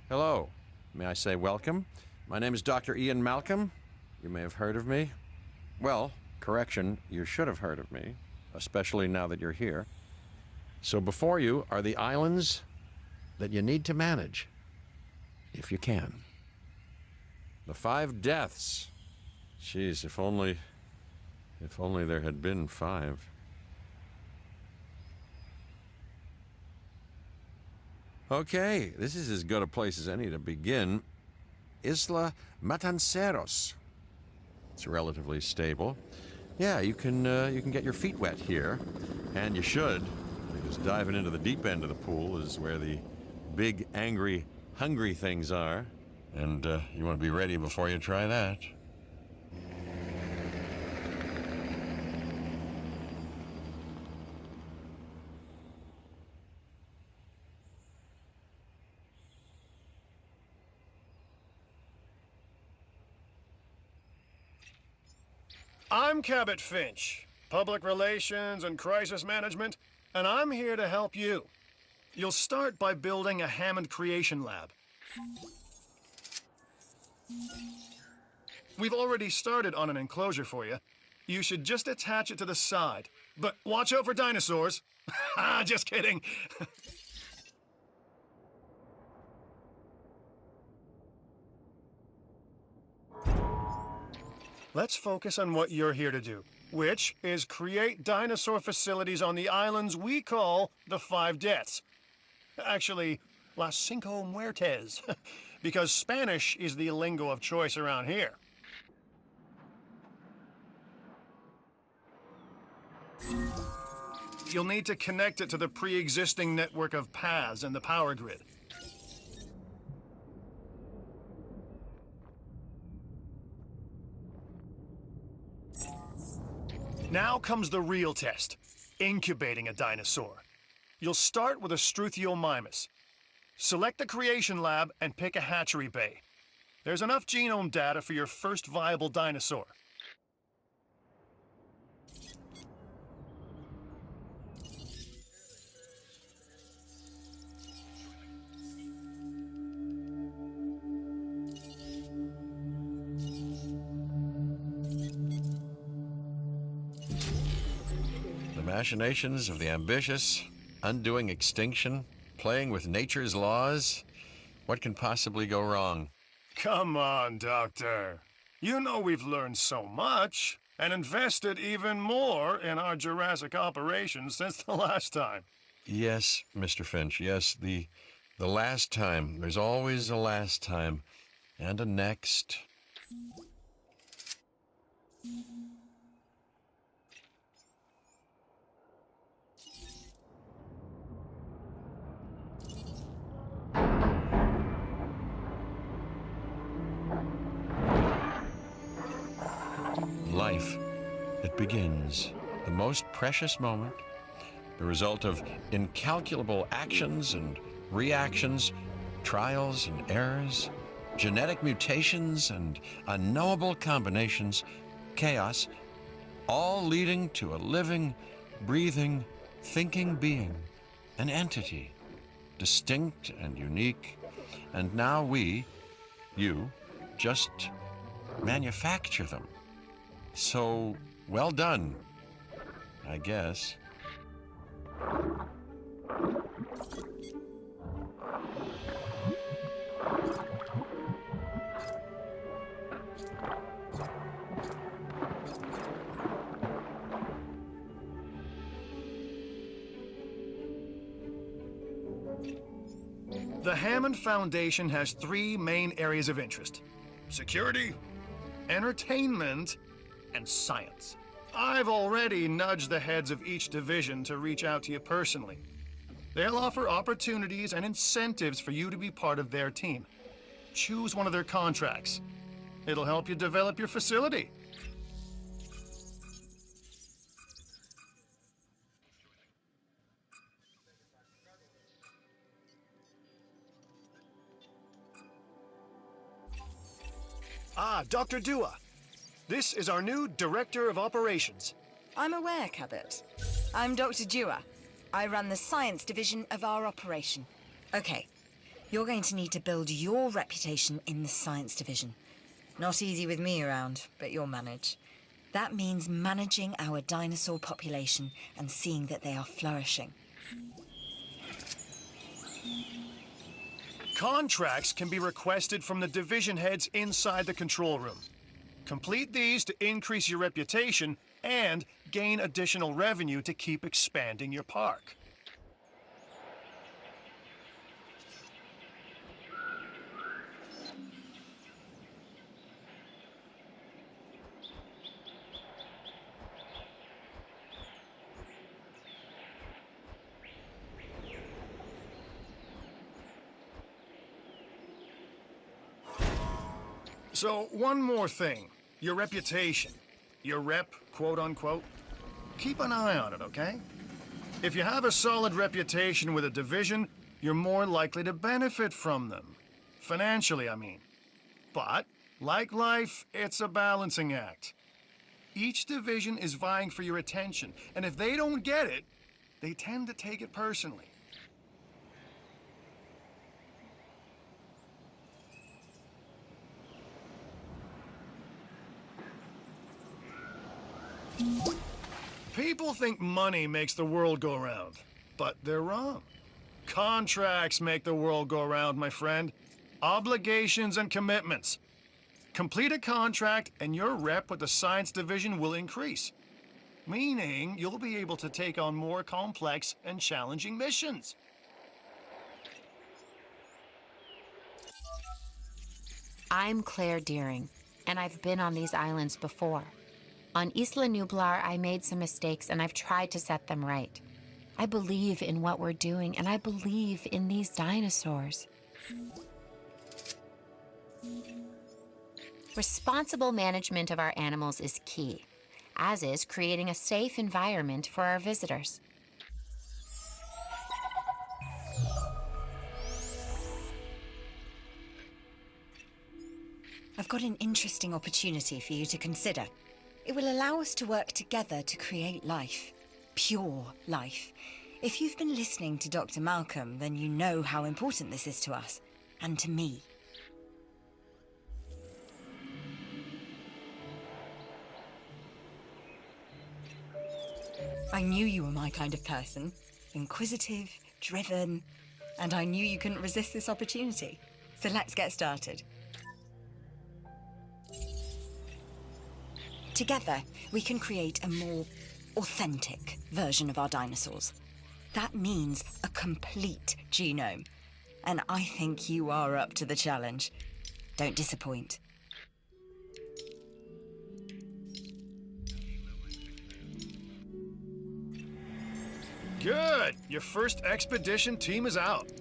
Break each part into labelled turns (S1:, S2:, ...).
S1: Hello. May I say welcome? My name is Dr. Ian Malcolm. You may have heard of me. Well, correction, you should have heard of me, especially now that you're here. So before you are the islands that you need to manage, if you can. The 5 deaths. Jeez, if only there had been 5. Okay, this is as good a place as any to begin. Isla Matanceros. It's relatively stable. Yeah, you can get your feet wet here, and you should, because diving into the deep end of the pool is where the big, angry, hungry things are, and you want to be ready before you try that.
S2: I'm Cabot Finch, Public Relations and Crisis Management, and I'm here to help you. You'll start by building a Hammond Creation Lab. We've already started on an enclosure for you. You should just attach it to the side. But watch out for dinosaurs. Just kidding. Let's focus on what you're here to do, which is create dinosaur facilities on the islands we call the 5 Deaths. Actually, Las Cinco Muertes, because Spanish is the lingo of choice around here. You'll need to connect it to the pre-existing network of paths in the power grid. Now comes the real test, incubating a dinosaur. You'll start with a Struthiomimus. Select the creation lab and pick a hatchery bay. There's enough genome data for your first viable dinosaur.
S1: The machinations of the ambitious, undoing extinction, playing with nature's laws. What can possibly go wrong?
S2: Come on, Doctor. You know we've learned so much and invested even more in our Jurassic operations since the last time.
S1: Yes, Mr. Finch, yes, the last time. There's always a last time. And a next. Life. It begins. The most precious moment. The result of incalculable actions and reactions, trials and errors, genetic mutations and unknowable combinations, chaos, all leading to a living, breathing, thinking being, an entity, distinct and unique. And now we, you, just manufacture them. So, well done, I guess.
S2: The Hammond Foundation has 3 main areas of interest: security, entertainment, and science. I've already nudged the heads of each division to reach out to you personally. They'll offer opportunities and incentives for you to be part of their team. Choose one of their contracts. It'll help you develop your facility. Dr. Dua. This is our new Director of Operations.
S3: I'm aware, Cabot. I'm Dr. Dua. I run the science division of our operation. Okay, You're going to need to build your reputation in the science division. Not easy with me around, but you'll manage. That means managing our dinosaur population and seeing that they are flourishing.
S2: Contracts can be requested from the division heads inside the control room. Complete these to increase your reputation and gain additional revenue to keep expanding your park. So, one more thing. Your reputation. Your rep, quote unquote. Keep an eye on it, okay? If you have a solid reputation with a division, you're more likely to benefit from them. Financially, I mean. But, like life, it's a balancing act. Each division is vying for your attention, and if they don't get it, they tend to take it personally. People think money makes the world go round, but they're wrong. Contracts make the world go round, my friend. Obligations and commitments. Complete a contract and your rep with the science division will increase. Meaning you'll be able to take on more complex and challenging missions.
S4: I'm Claire Deering, and I've been on these islands before. On Isla Nublar, I made some mistakes, and I've tried to set them right. I believe in what we're doing, and I believe in these dinosaurs. Responsible management of our animals is key, as is creating a safe environment for our visitors.
S3: I've got an interesting opportunity for you to consider. It will allow us to work together to create life. Pure life. If you've been listening to Dr. Malcolm, then you know how important this is to us, and to me. I knew you were my kind of person. Inquisitive, driven, and I knew you couldn't resist this opportunity. So let's get started. Together, we can create a more authentic version of our dinosaurs. That means a complete genome. And I think you are up to the challenge. Don't disappoint.
S2: Good! Your first expedition team is out.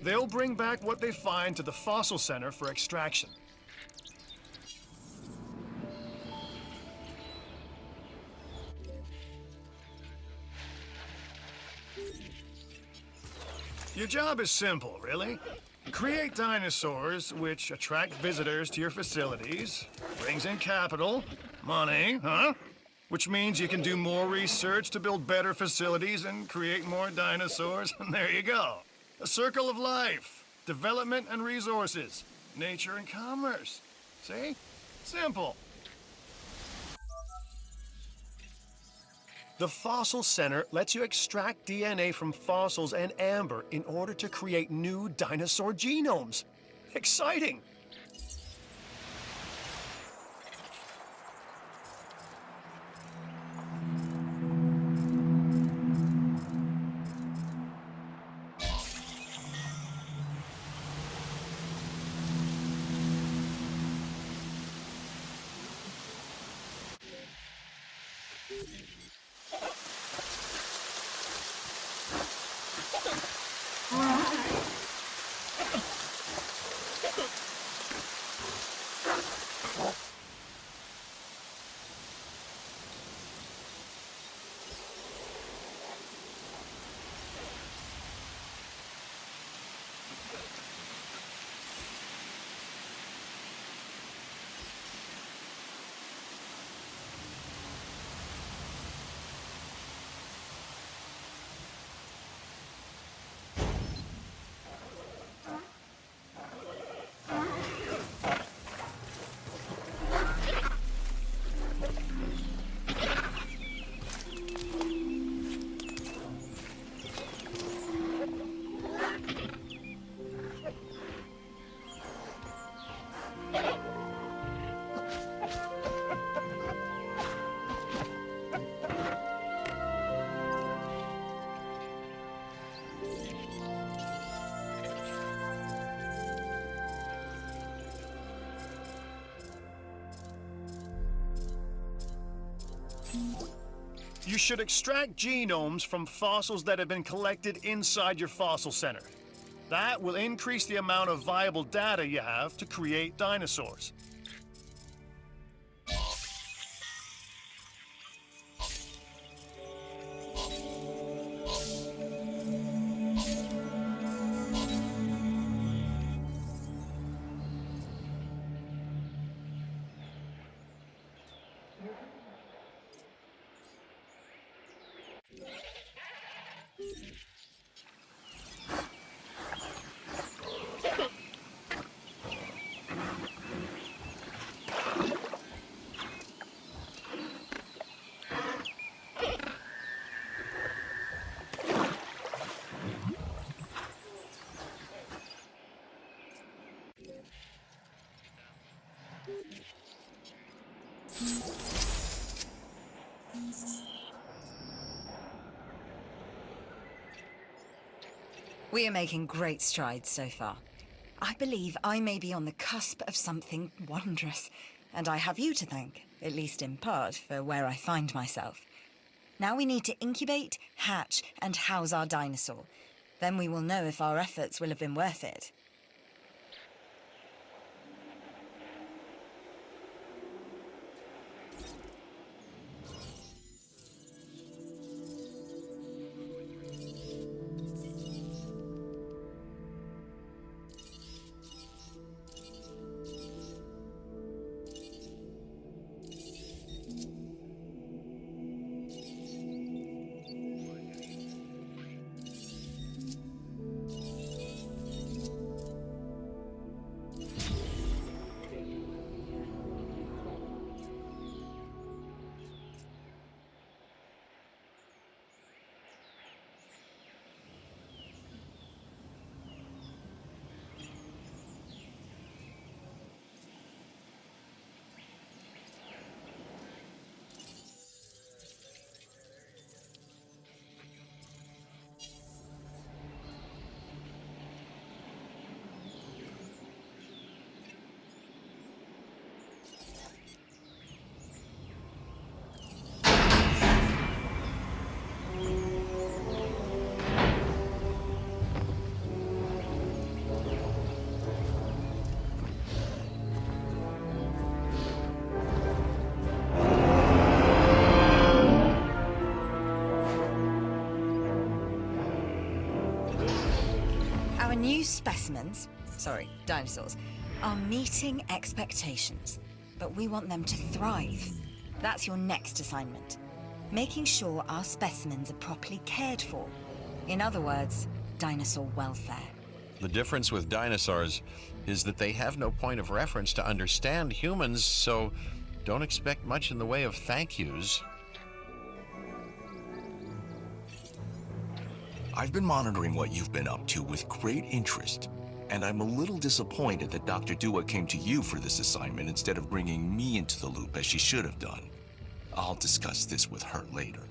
S2: They'll bring back what they find to the fossil center for extraction. Your job is simple, really. Create dinosaurs which attract visitors to your facilities, brings in capital, money, which means you can do more research to build better facilities and create more dinosaurs, and there you go. A circle of life, development and resources, nature and commerce. See? Simple. The Fossil Center lets you extract DNA from fossils and amber in order to create new dinosaur genomes. Exciting! You should extract genomes from fossils that have been collected inside your fossil center. That will increase the amount of viable data you have to create dinosaurs.
S3: We are making great strides so far. I believe I may be on the cusp of something wondrous, and I have you to thank, at least in part, for where I find myself. Now we need to incubate, hatch, and house our dinosaur. Then we will know if our efforts will have been worth it. Our new specimens, dinosaurs, are meeting expectations, but we want them to thrive. That's your next assignment. Making sure our specimens are properly cared for. In other words, dinosaur welfare.
S1: The difference with dinosaurs is that they have no point of reference to understand humans, so don't expect much in the way of thank yous.
S5: I've been monitoring what you've been up to with great interest, and I'm a little disappointed that Dr. Dua came to you for this assignment instead of bringing me into the loop as she should have done. I'll discuss this with her later.